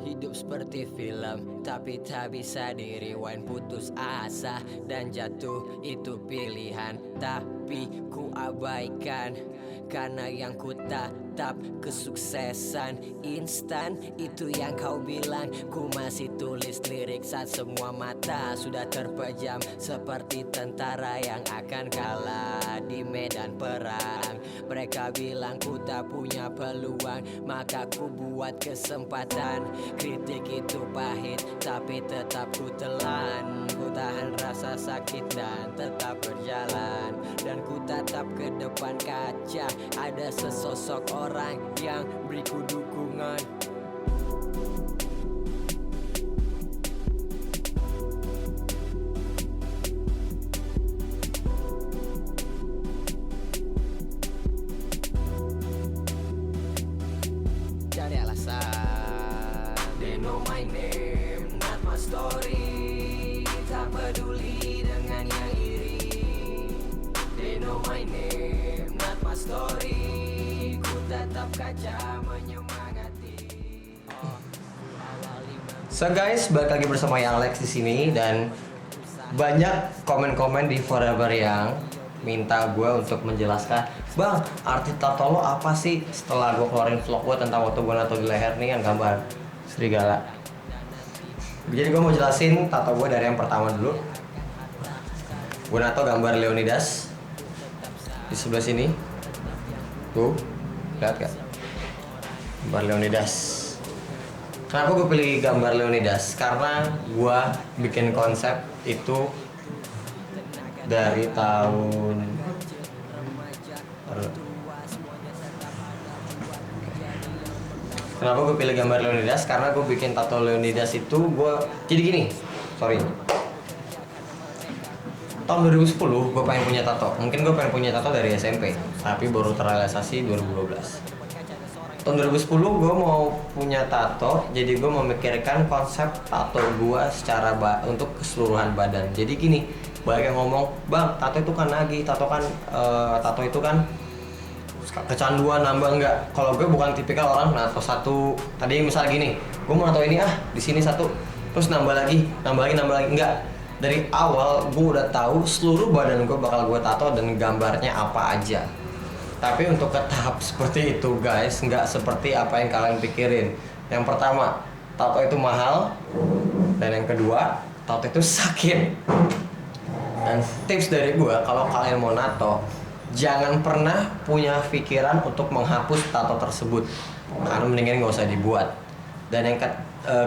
Hidup seperti film, tapi tak bisa di-rewind. Putus asa dan jatuh itu pilihan, tapi ku abaikan karena yang ku tatap kesuksesan instan. Itu yang kau bilang. Ku masih tulis lirik saat semua mata sudah terpejam, seperti tentara yang akan kalah di medan perang. Mereka bilang ku tak punya peluang, maka ku buat kesempatan. Kritik itu pahit, tapi tetap ku telan. Ku tahan rasa sakit dan tetap berjalan. Dan ku tatap ke depan kaca, ada sesosok orang yang beriku dukungan. Cari alasan. They know my name, not my story. Tak peduli dengan yang iri. They know my name, not my story. Ku tetap kaca menyemangati. So guys, balik lagi bersama Yang Alex di sini, dan banyak komen-komen di Forever yang minta gue untuk menjelaskan, bang, arti tato lo apa sih? Setelah gue keluarin vlog gue tentang waktu gue nato di leher nih, yang gambar serigala. Jadi gue mau jelasin tato gue dari yang pertama dulu. Gue nato gambar Leonidas di sebelah sini. Tuh, lihat gak? Gambar Leonidas. Kenapa gue pilih gambar Leonidas? Karena gue bikin konsep itu dari tahun Kenapa gue pilih gambar Leonidas? Karena gue bikin tato Leonidas itu jadi gini, sorry. Tahun 2010 gue pengen punya tato. Mungkin gue pengen punya tato dari SMP, tapi baru terrealisasi 2012. Tahun 2010 gue mau punya tato, jadi gue memikirkan konsep tato gue secara untuk keseluruhan badan. Jadi gini, banyak yang ngomong, bang, tato itu kan nagih, tato itu kan kecanduan, nambah enggak. Kalau gue bukan tipikal orang nato satu, tadi misalnya gini, gue mau nato ini di sini satu, terus nambah lagi, enggak. Dari awal gue udah tahu seluruh badan gue bakal gue tato dan gambarnya apa aja. Tapi untuk ke tahap seperti itu guys, nggak seperti apa yang kalian pikirin. Yang pertama, tato itu mahal. Dan yang kedua, tato itu sakit. Dan tips dari gue, kalau kalian mau nato, jangan pernah punya pikiran untuk menghapus tato tersebut, karena mendingan nggak usah dibuat. Dan yang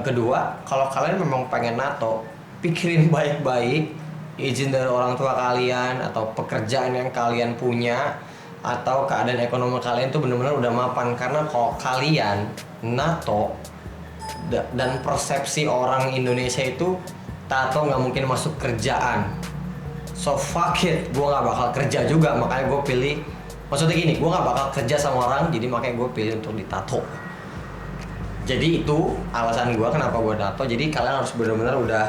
kedua, kalau kalian memang pengen nato, pikirin baik-baik izin dari orang tua kalian, atau pekerjaan yang kalian punya, atau keadaan ekonomi kalian tuh benar-benar udah mapan. Karena kalau kalian nato dan persepsi orang Indonesia itu tato nggak mungkin masuk kerjaan, so fuck it, gue nggak bakal kerja juga. Makanya gue pilih, maksudnya gini, gue nggak bakal kerja sama orang, jadi makanya gue pilih untuk ditato. Jadi itu alasan gue kenapa gue tato. Jadi kalian harus benar-benar udah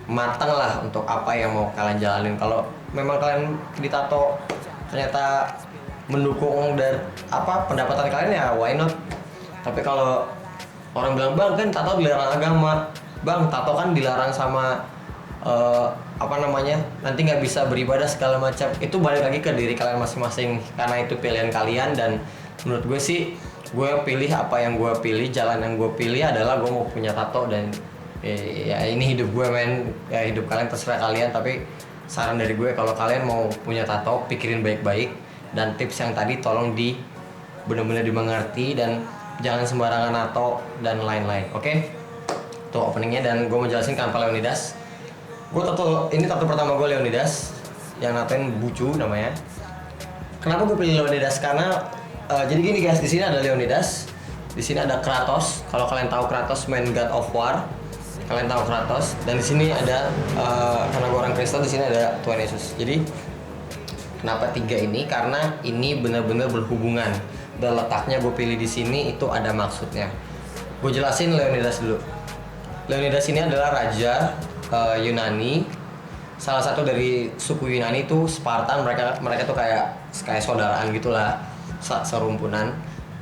matang lah untuk apa yang mau kalian jalanin. Kalau memang kalian ditato ternyata mendukung dari pendapatan kalian, ya why not. Tapi kalau orang bilang, bang, kan tato dilarang agama, bang, tato kan dilarang sama nanti nggak bisa beribadah segala macam, itu balik lagi ke diri kalian masing-masing, karena itu pilihan kalian. Dan menurut gue sih, gue pilih apa yang gue pilih, jalan yang gue pilih adalah gue mau punya tato. Dan ya ini hidup gue, men, ya hidup kalian terserah kalian. Tapi saran dari gue, kalau kalian mau punya tato, pikirin baik-baik, dan tips yang tadi tolong benar-benar dimengerti, dan jangan sembarangan nato dan lain-lain. Oke? Tuh openingnya, dan gue mau jelasin kenapa Leonidas. Ini tato pertama gue Leonidas, yang natain Bucu namanya. Kenapa gue pilih Leonidas? Karena jadi gini guys, di sini ada Leonidas, di sini ada Kratos. Kalau kalian tahu Kratos, main God of War, kalian tahu Kratos. Dan di sini ada karena gue orang Kristen, di sini ada Tuhan Yesus. Jadi kenapa tiga ini? Karena ini benar-benar berhubungan, dan letaknya gue pilih di sini itu ada maksudnya. Gue jelasin Leonidas dulu. Leonidas ini adalah raja Yunani, salah satu dari suku Yunani itu Spartan. Mereka tuh kayak saudaraan gitulah, serumpunan.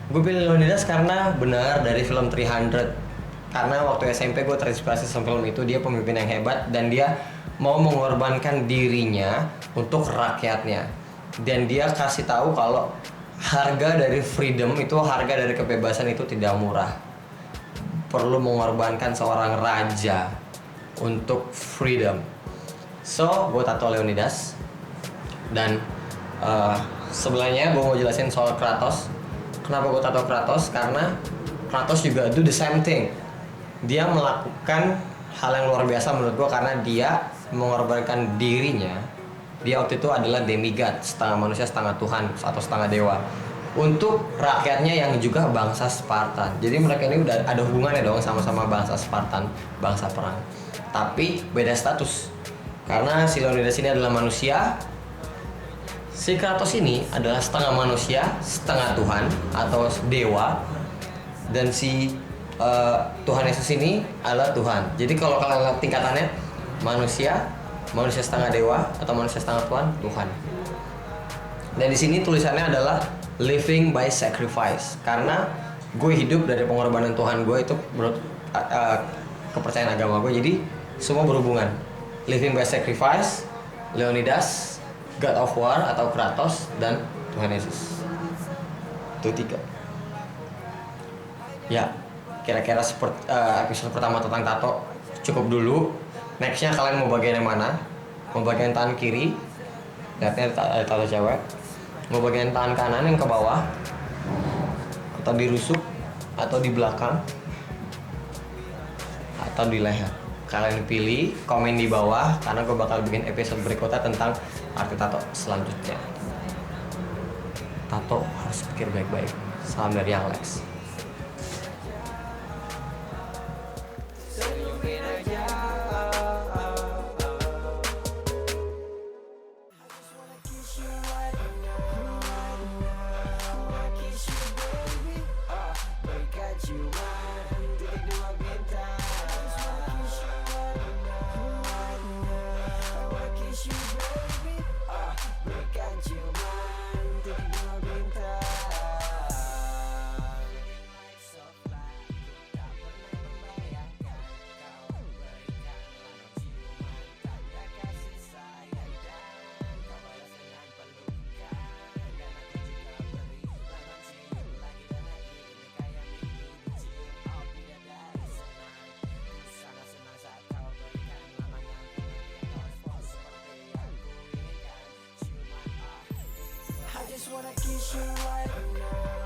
Gue pilih Leonidas karena benar dari film 300. karena waktu SMP gue terinspirasi sama film itu. Dia pemimpin yang hebat dan dia mau mengorbankan dirinya untuk rakyatnya. Dan dia kasih tahu kalau harga dari freedom itu, harga dari kebebasan itu tidak murah. Perlu mengorbankan seorang raja untuk freedom. So, gue tato Leonidas. Dan sebelahnya gue mau jelasin soal Kratos. Kenapa gue tato Kratos? Karena Kratos juga do the same thing. Dia melakukan hal yang luar biasa menurut gue karena dia mengorbankan dirinya. Dia waktu itu adalah demigod, setengah manusia setengah Tuhan atau setengah dewa, untuk rakyatnya yang juga bangsa Spartan. Jadi mereka ini udah ada hubungannya dong, sama-sama bangsa Spartan, bangsa perang. Tapi beda status. Karena si Leonidas ini adalah manusia, si Kratos ini adalah setengah manusia, setengah Tuhan atau dewa, dan si Tuhan Yesus ini adalah Tuhan. Jadi kalau kalian lihat tingkatannya, manusia setengah dewa atau manusia setengah Tuhan, Tuhan. Dan di sini tulisannya adalah living by sacrifice, karena gue hidup dari pengorbanan Tuhan gue itu menurut kepercayaan agama gue. Jadi semua berhubungan. Living by sacrifice, Leonidas, God of War atau Kratos, dan Tuhan Yesus. Itu 3. Ya, kira-kira seperti episode pertama tentang tato cukup dulu. Nextnya kalian mau bagian yang mana? Mau bagian tangan kiri, lihatnya ada tato cewek. Mau bagian tangan kanan yang ke bawah, atau di rusuk, atau di belakang, atau di leher. Kalian pilih, komen di bawah, karena gue bakal bikin episode berikutnya tentang arti tato selanjutnya. Tato harus pikir baik-baik. Salam dari Alex. Just wanna kiss you right now.